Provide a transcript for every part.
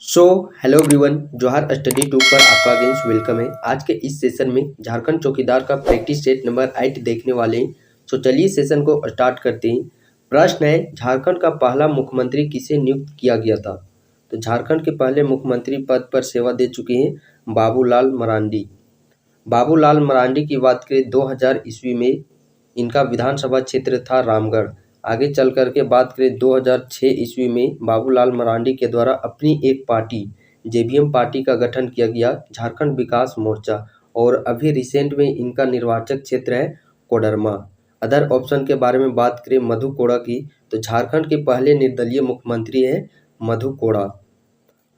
So hello everyone, जोहार study to पर आपका अगेंस्ट वेलकम है। आज के इस सेशन में झारखंड चौकीदार का प्रैक्टिस सेट नंबर 8 देखने वाले हैं। सो चलिए सेशन को स्टार्ट करते हैं। प्रश्न है, झारखंड का पहला मुख्यमंत्री किसे नियुक्त किया गया था? तो झारखंड के पहले मुख्यमंत्री पद पर सेवा दे चुके हैं बाबूलाल मरांडी। बाबूलाल मरांडी की बात करें 2000 ईस्वी में इनका विधानसभा क्षेत्र था रामगढ़। आगे चल कर के बात करें 2006 ईस्वी में बाबूलाल मरांडी के द्वारा अपनी एक पार्टी जेबीएम पार्टी का गठन किया गया, झारखंड विकास मोर्चा। और अभी रिसेंट में इनका निर्वाचक क्षेत्र है कोडरमा। अदर ऑप्शन के बारे में बात करें मधु कोड़ा की, तो झारखंड के पहले निर्दलीय मुख्यमंत्री हैं मधु कोड़ा,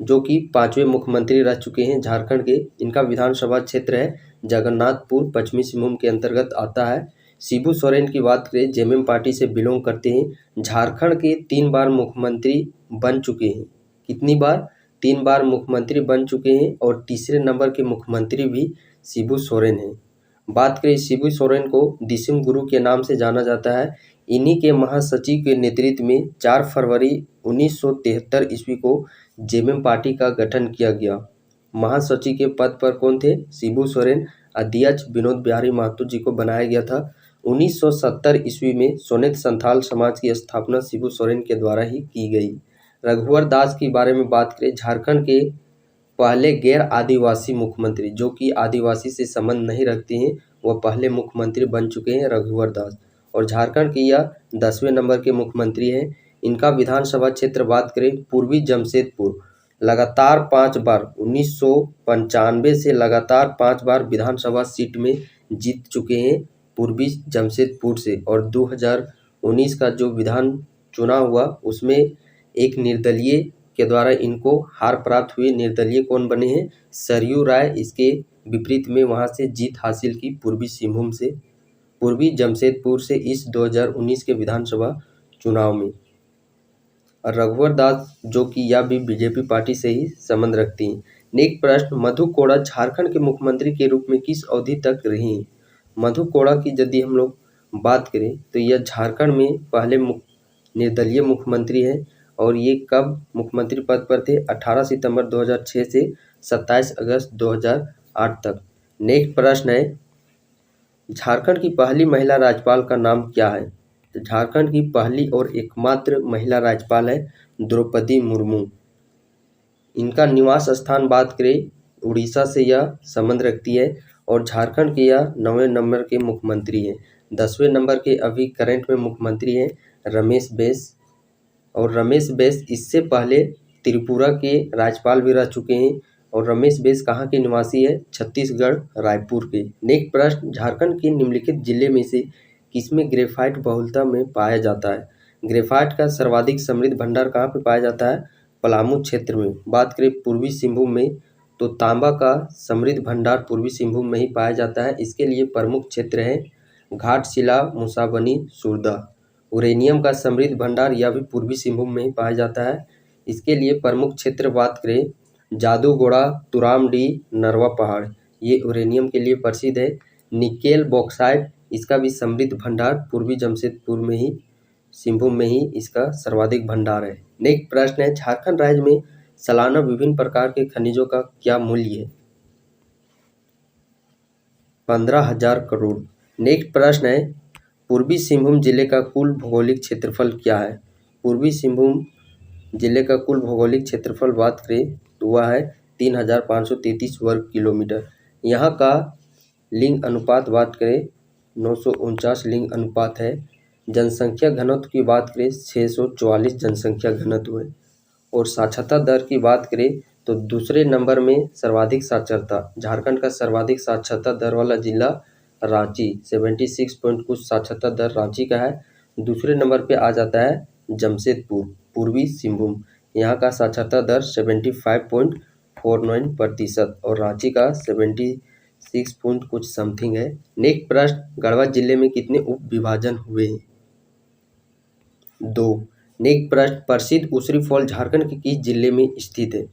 जो कि 5वें मुख्यमंत्री रह चुके हैं झारखंड के। इनका विधानसभा क्षेत्र है जगन्नाथपुर, पश्चिमी सिंहभूम के अंतर्गत आता है। शिबू सोरेन की बात करें, जेएमएम पार्टी से बिलोंग करते हैं। झारखंड के 3 बार मुख्यमंत्री बन चुके हैं। कितनी बार? 3 बार मुख्यमंत्री बन चुके हैं और तीसरे नंबर के मुख्यमंत्री भी शिबू सोरेन हैं। बात करें शिबू सोरेन को दिसुम गुरु के नाम से जाना जाता है। इन्हीं के महासचिव के नेतृत्व में 4 फरवरी 1973 ईस्वी को जेएमएम पार्टी का गठन किया गया। महासचिव के पद पर कौन थे? शिबू सोरेन। अध्यक्ष विनोद बिहारी महतो जी को बनाया गया था। 1970 ईस्वी में सोनेत संथाल समाज की स्थापना शिबू सोरेन के द्वारा ही की गई। रघुवर दास के बारे में बात करें, झारखंड के पहले गैर आदिवासी मुख्यमंत्री, जो कि आदिवासी से संबंध नहीं रखते हैं, वह पहले मुख्यमंत्री बन चुके हैं रघुवर दास। और झारखंड के यह 10वें नंबर के मुख्यमंत्री हैं। इनका विधानसभा क्षेत्र बात करें पूर्वी जमशेदपुर, लगातार 5 बार 1995 से लगातार 5 बार विधानसभा सीट में जीत चुके हैं पूर्वी जमशेदपुर से। और 2019 का जो विधान चुनाव हुआ उसमें एक निर्दलीय के द्वारा इनको हार प्राप्त हुई। निर्दलीय कौन बने हैं? सरयू राय। इसके विपरीत में वहां से जीत हासिल की पूर्वी सिंहभूम से, पूर्वी जमशेदपुर से इस 2019 के विधानसभा चुनाव में। और रघुवर दास जो कि यह भी बीजेपी पार्टी से ही संबंध रखती हैं। नेक्स्ट प्रश्न, मधु कोड़ा झारखंड के मुख्यमंत्री के रूप में किस अवधि तक रही हैं? मधु कोड़ा की यदि हम लोग बात करें तो यह झारखंड में पहले निर्दलीय मुख्यमंत्री हैं। और ये कब मुख्यमंत्री पद पर थे? 18 सितंबर 2006 से 27 अगस्त 2008 तक। नेक्स्ट प्रश्न है, झारखंड की पहली महिला राज्यपाल का नाम क्या है? तो झारखंड की पहली और एकमात्र महिला राज्यपाल है द्रौपदी मुर्मू। इनका निवास स्थान बात करें उड़ीसा से यह संबंध रखती है। और झारखंड के यह 9वें नंबर के मुख्यमंत्री हैं। 10वें नंबर के अभी करंट में मुख्यमंत्री हैं रमेश बैस। और रमेश बैस इससे पहले त्रिपुरा के राज्यपाल भी रह चुके हैं। और रमेश बैस कहाँ के निवासी है? छत्तीसगढ़ रायपुर के। नेक्स्ट प्रश्न, झारखंड के निम्नलिखित जिले में से किसमें ग्रेफाइट बहुलता में पाया जाता है? ग्रेफाइट का सर्वाधिक समृद्ध भंडार कहाँ पे पाया जाता है? पलामू क्षेत्र में। बात करें पूर्वी सिंहभूम में, तो तांबा का समृद्ध भंडार पूर्वी सिंहभूम में ही पाया जाता है। इसके लिए प्रमुख क्षेत्र है घाटशिला, मुसाबनी, सुरदा। यूरेनियम का समृद्ध भंडार यह भी पूर्वी सिंहभूम में ही पाया जाता है। इसके लिए प्रमुख क्षेत्र बात करें जादूगोड़ा, तुरामडी, नरवा पहाड़, ये यूरेनियम के लिए प्रसिद्ध है। निकेल बॉक्साइट, इसका भी समृद्ध भंडार पूर्वी जमशेदपुर में ही, सिंहभूम में ही इसका सर्वाधिक भंडार है। नेक्स्ट प्रश्न है, झारखंड राज्य में सालाना विभिन्न प्रकार के खनिजों का क्या मूल्य है? 15,000 करोड़। नेक्स्ट प्रश्न है, पूर्वी सिंहभूम जिले का कुल भौगोलिक क्षेत्रफल क्या है? पूर्वी सिंहभूम जिले का कुल भौगोलिक क्षेत्रफल बात करें तो वह है 3,533 वर्ग किलोमीटर। यहाँ का लिंग अनुपात बात करें 949 लिंग अनुपात है। जनसंख्या घनत्व की बात करें 644 जनसंख्या घनत्व है। और साक्षरता दर की बात करें तो दूसरे नंबर में सर्वाधिक साक्षरता, झारखंड का सर्वाधिक साक्षरता दर वाला जिला रांची, 76 पॉइंट कुछ साक्षरता दर रांची का है। दूसरे नंबर पे आ जाता है जमशेदपुर, पूर्वी सिंहभूम। यहाँ का साक्षरता दर 75.49% और रांची का 76 पॉइंट कुछ समथिंग है। नेक्स्ट प्रश्न, गढ़वा जिले में कितने उप विभाजन हुए हैं? 2। नेक्स्ट प्रश्न, प्रसिद्ध उसरी फॉल झारखंड के किस जिले में स्थित है?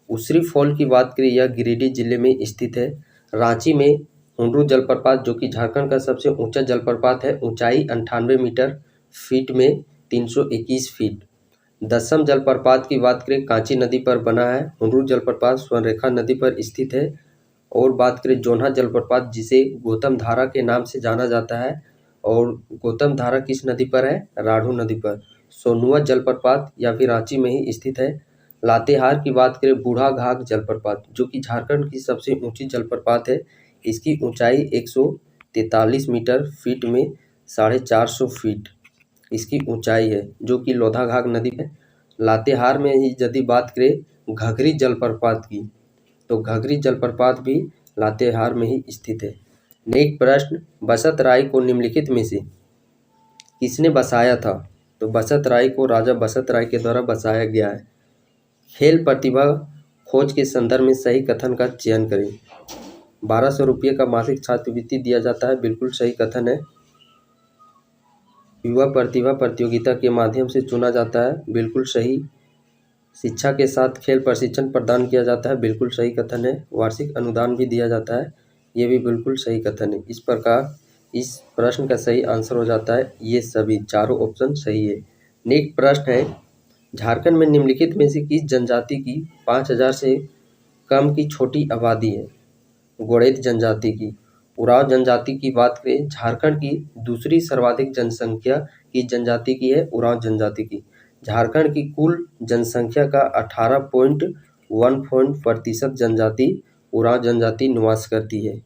उसरी फॉल की बात करें यह गिरिडीह जिले में स्थित है। रांची में हुंडरू जलप्रपात, जो कि झारखंड का सबसे ऊंचा जलप्रपात है, ऊंचाई 98 मीटर, फीट में 321 फीट। दसम जलप्रपात की बात करें कांची नदी पर बना है। हुनरूर जलप्रपात स्वर्णरेखा नदी पर स्थित है। और बात करें जोन्हा जलप्रपात जिसे गौतम धारा के नाम से जाना जाता है, और गौतम धारा किस नदी पर है? राढ़ू नदी पर। सोनुआ जलप्रपात या फिर रांची में ही स्थित है। लातेहार की बात करें बूढ़ा घाघ जलप्रपात जो कि झारखंड की सबसे ऊंची जलप्रपात है। इसकी ऊंचाई 143 मीटर, फीट में 450 फीट इसकी ऊंचाई है, जो कि लोधाघाघ नदी है। लातेहार में ही यदि बात करें घघरी जलप्रपात की, तो घघरी जलप्रपात भी लातेहार में ही स्थित है। नेक्स्ट प्रश्न, बसंत राय को निम्नलिखित में से किसने बसाया था? तो बसंत राय को राजा बसंत राय के द्वारा बसाया गया है। खेल प्रतिभा खोज के संदर्भ में सही कथन का चयन करें। 1200 रुपये का मासिक छात्रवृत्ति दिया जाता है, बिल्कुल सही कथन है। युवा प्रतिभा प्रतियोगिता के माध्यम से चुना जाता है, बिल्कुल सही। शिक्षा के साथ खेल प्रशिक्षण प्रदान किया जाता है, बिल्कुल सही कथन है। वार्षिक अनुदान भी दिया जाता है, ये भी बिल्कुल सही कथन है। इस प्रकार इस प्रश्न का सही आंसर हो जाता है ये सभी चारों ऑप्शन सही है। नेक्स्ट प्रश्न है, झारखंड में निम्नलिखित में से किस जनजाति की 5000 से कम की छोटी आबादी है? गोड़ेत जनजाति की। उरांव जनजाति की बात करें, झारखंड की दूसरी सर्वाधिक जनसंख्या की जनजाति की है उरांव जनजाति की। झारखंड की कुल जनसंख्या का 18.1% जनजाति उरांव जनजाति निवास करती है।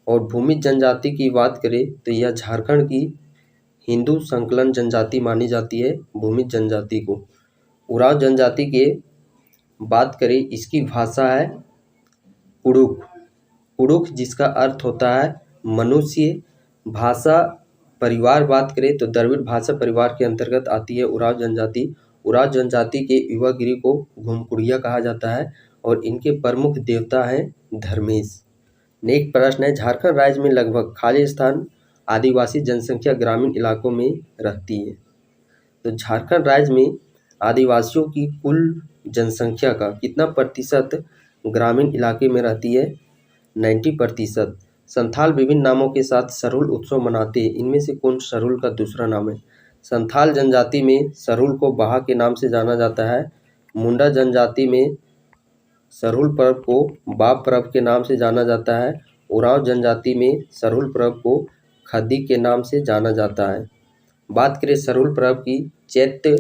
और भूमिज जनजाति की बात करें तो यह झारखंड की हिंदू संकलन जनजाति मानी जाती है भूमिज जनजाति को। उरांव जनजाति के बात करें, इसकी भाषा है कुड़ुक। कुड़ुक जिसका अर्थ होता है मनुष्य। भाषा परिवार बात करें तो द्रविड़ भाषा परिवार के अंतर्गत आती है उरांव जनजाति। उरांव जनजाति के युवा गिरी को घुमकुड़िया कहा जाता है और इनके प्रमुख देवता हैं धर्मेश। नेक्स्ट प्रश्न है, झारखंड राज्य में लगभग खाली स्थान आदिवासी जनसंख्या ग्रामीण इलाकों में रहती है। तो झारखंड राज्य में आदिवासियों की कुल जनसंख्या का कितना प्रतिशत ग्रामीण इलाके में रहती है? 90%। संथाल विभिन्न नामों के साथ सरुल उत्सव मनाते हैं, इनमें से कौन सरुल का दूसरा नाम है? संथाल जनजाति में सरुल को बाहा के नाम से जाना जाता है। मुंडा जनजाति में सरुल पर्व को बाप पर्व के नाम से जाना जाता है। उरांव जनजाति में सरुल पर्व को खद्दी के नाम से जाना जाता है। बात करें सरुल पर्व की, चैत्र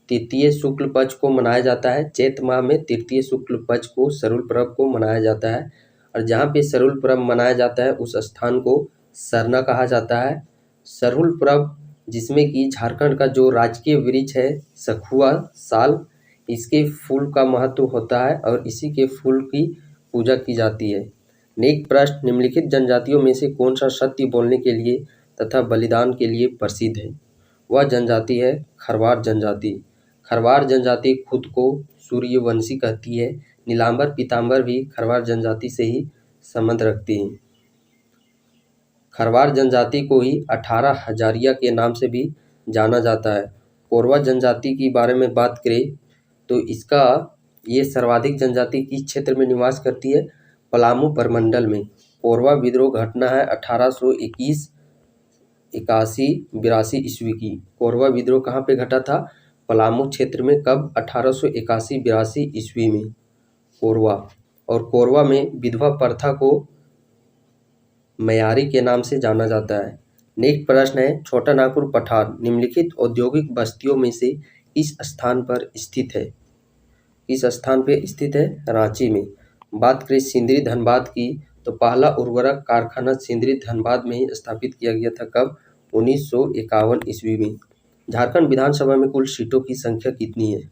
तृतीय शुक्ल पक्ष को मनाया जाता है। चैत्र माह में तृतीय शुक्ल पक्ष को सरुल पर्व को मनाया जाता है। और जहाँ पे सरुल पर्व मनाया जाता है उस स्थान को सरना कहा जाता है। सरुल पर्व जिसमें कि झारखंड का जो राजकीय वृक्ष है सखुआ साल, इसके फूल का महत्व होता है और इसी के फूल की पूजा की जाती है। नेक्स्ट प्रश्न, निम्नलिखित जनजातियों में से कौन सा सत्य बोलने के लिए तथा बलिदान के लिए प्रसिद्ध है? वह जनजाति है खरवार जनजाति। खरवार जनजाति खुद को सूर्यवंशी कहती है। नीलांबर पीताम्बर भी खरवार जनजाति से ही संबंध रखते हैं। खरवार जनजाति को ही 18 हजारिया के नाम से भी जाना जाता है। कोरवा जनजाति की बारे में बात करें तो इसका ये सर्वाधिक जनजाति किस क्षेत्र में निवास करती है? पलामू प्रमंडल में। कोरवा विद्रोह घटना है 1821, 81, 82 ईस्वी की। कोरवा विद्रोह कहाँ पे घटा था? पलामू क्षेत्र में। कब? 1881, 82 ईस्वी में कोरवा। और कोरवा में विधवा प्रथा को मयारी के नाम से जाना जाता है। नेक्स्ट प्रश्न है, छोटा नागपुर पठार निम्नलिखित औद्योगिक बस्तियों में से किस स्थान पर स्थित है? किस स्थान पे स्थित है? रांची में। बात करें सिंदरी धनबाद की तो पहला उर्वरक कारखाना सिंदरी धनबाद में ही स्थापित किया गया था। कब? 1951 ईस्वी में। झारखंड विधानसभा में कुल सीटों की संख्या कितनी है?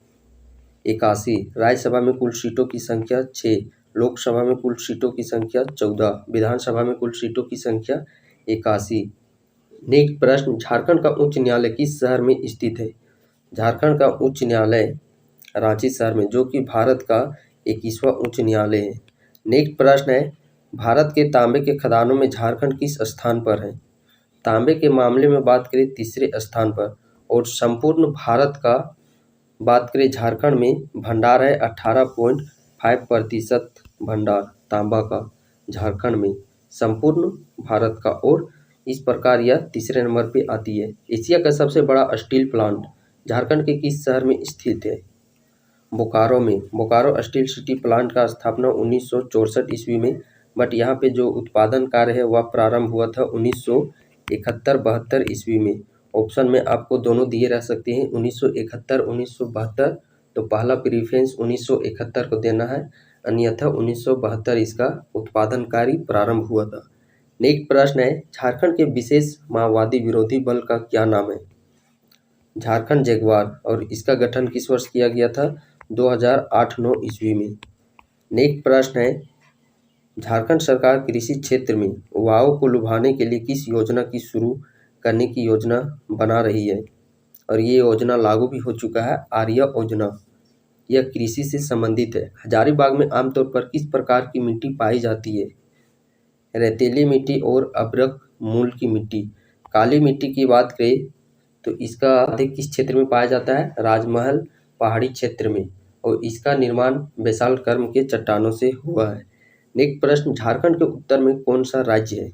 81। राज्यसभा में कुल सीटों की संख्या 6। लोकसभा में कुल सीटों की संख्या 14। विधानसभा में कुल सीटों की संख्या 81। नेक्स्ट प्रश्न, झारखंड का उच्च न्यायालय किस शहर में स्थित है? झारखंड का उच्च न्यायालय रांची शहर में, जो कि भारत का 21वां उच्च न्यायालय है। नेक्स्ट प्रश्न है, भारत के तांबे के खदानों में झारखंड किस स्थान पर है? तांबे के मामले में बात करें तीसरे स्थान पर। और संपूर्ण भारत का बात करें झारखंड में भंडार है 18.5% भंडार तांबा का झारखंड में संपूर्ण भारत का। और इस प्रकार यह तीसरे नंबर पे आती है। एशिया का सबसे बड़ा स्टील प्लांट झारखंड के किस शहर में स्थित है? बोकारो में। बोकारो स्टील सिटी प्लांट का स्थापना 1964 ईस्वी में, बट यहाँ पे जो उत्पादन कार्य है वह प्रारंभ हुआ था 1971-72 ईस्वी में। ऑप्शन में आपको दोनों दिए रह सकते हैं, 1971 1972, तो पहला प्रीफरेंस 1971 को देना है, अन्यथा 1972 इसका उत्पादन कार्य प्रारंभ हुआ था। नेक्स्ट प्रश्न है, झारखंड के विशेष माओवादी विरोधी बल का क्या नाम है? झारखंड जगुआर, और इसका गठन किस वर्ष किया गया था? 2008-9 ईस्वी में। नेक्स्ट प्रश्न है, झारखंड सरकार कृषि क्षेत्र में युवाओं को लुभाने के लिए किस योजना की शुरू करने की योजना बना रही है? और ये योजना लागू भी हो चुका है, आर्य योजना। यह कृषि से संबंधित है। हजारीबाग में आमतौर पर किस प्रकार की मिट्टी पाई जाती है? रेतीली मिट्टी और अभ्रक मूल की मिट्टी। काली मिट्टी की बात करें तो इसका अधिक किस क्षेत्र में पाया जाता है? राजमहल पहाड़ी क्षेत्र में, और इसका निर्माण बेसाल्टकर्म के चट्टानों से हुआ है। नेक्स्ट प्रश्न, झारखंड के उत्तर में कौन सा राज्य है?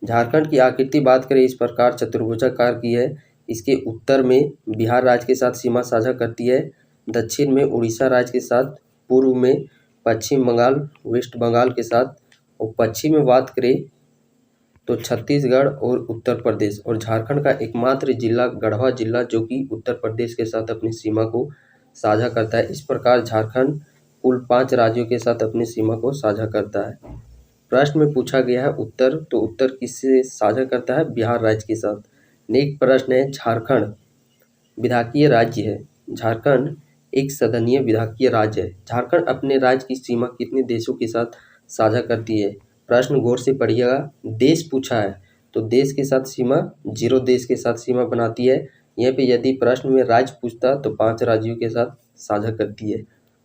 झारखंड की आकृति बात करें इस प्रकार चतुर्भुजाकार की है। इसके उत्तर में बिहार राज्य के साथ सीमा साझा करती है, दक्षिण में उड़ीसा राज्य के साथ, पूर्व में पश्चिम बंगाल वेस्ट बंगाल के साथ, और पश्चिम में बात करें तो छत्तीसगढ़ और उत्तर प्रदेश, और झारखंड का एकमात्र जिला गढ़वा जिला जो कि उत्तर प्रदेश के साथ अपनी सीमा को साझा करता है। इस प्रकार झारखंड कुल 5 राज्यों के साथ अपनी सीमा को साझा करता है। प्रश्न में पूछा गया है उत्तर, तो उत्तर किससे साझा करता है? बिहार राज्य के साथ। नेक्स्ट प्रश्न है, झारखंड विधाकीय राज्य है। झारखंड एक सदनीय विधाकीय राज्य है। झारखंड अपने राज्य की सीमा कितने देशों के साथ साझा करती है? प्रश्न गौर से पढ़िएगा। देश पूछा है तो देश के साथ सीमा 0 देश के साथ सीमा बनाती है। यहाँ पे यदि प्रश्न में राज्य पूछता तो 5 राज्यों के साथ साझा करती है।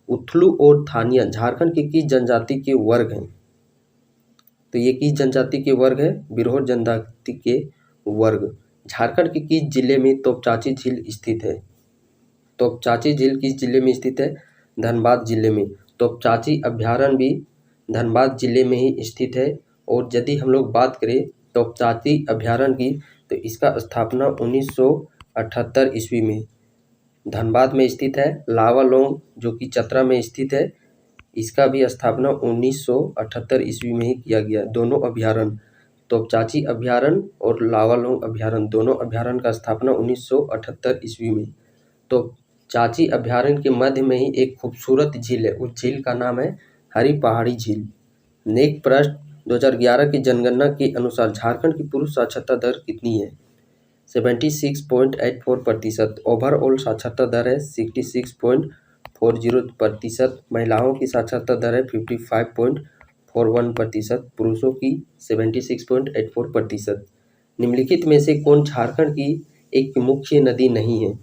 उथलू और थानिया झारखंड के किस जनजाति के वर्ग हैं? तो ये किस जनजाति के वर्ग है? बिरहोर जनजाति के वर्ग। झारखंड के किस जिले में तोपचाची झील स्थित है? तोपचाची झील किस जिले में स्थित है? धनबाद जिले में। तोपचाची अभ्यारण्य भी धनबाद जिले में ही स्थित है। और यदि हम लोग बात करें तोपचाची अभ्यारण्य की, तो इसका स्थापना 1978 ईस्वी में धनबाद में स्थित है। लावालौंग जो कि चतरा में स्थित है, इसका भी स्थापना 1978 ईस्वी में ही किया गया। दोनों अभ्यारण्य, तोपचाची अभ्यारण्य और लावालौंग अभ्यारण्य, दोनों अभ्यारण्य का स्थापना 1978 ईस्वी में। तोपचाची अभ्यारण्य के मध्य में ही एक खूबसूरत झील है, उस झील का नाम है हरी पहाड़ी झील। नेक्स्ट प्रश्न, 2011 की जनगणना के अनुसार झारखंड की पुरुष साक्षरता दर कितनी है? 76.84%। ओवरऑल साक्षरता दर है 66.40%। महिलाओं की साक्षरता दर है 55.41%। पुरुषों की 76.84%। निम्नलिखित में से कौन झारखंड की एक मुख्य नदी नहीं है?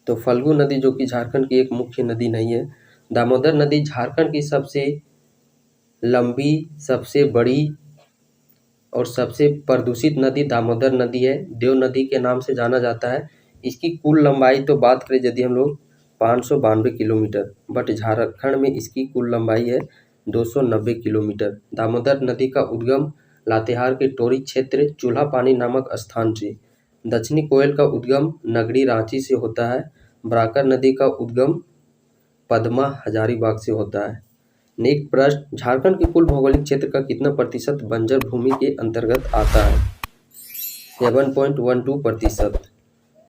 तो फल्गु नदी जो कि झारखंड की एक मुख्य नदी नहीं है। दामोदर नदी झारखंड की सबसे लंबी, सबसे बड़ी और सबसे प्रदूषित नदी दामोदर नदी है। देव नदी के नाम से जाना जाता है। इसकी कुल लंबाई तो बात करें यदि हम लोग 592 किलोमीटर, बट झारखंड में इसकी कुल लंबाई है 290 किलोमीटर। दामोदर नदी का उद्गम लातेहार के टोरी क्षेत्र चूल्हा पानी नामक स्थान से। दक्षिणी कोयल का उद्गम नगड़ी रांची से होता है। बराकर नदी का उद्गम पद्मा हजारीबाग से होता है। नेक्स्ट प्रश्न, झारखंड के कुल भौगोलिक क्षेत्र का कितना प्रतिशत बंजर भूमि के अंतर्गत आता है? 7.12%।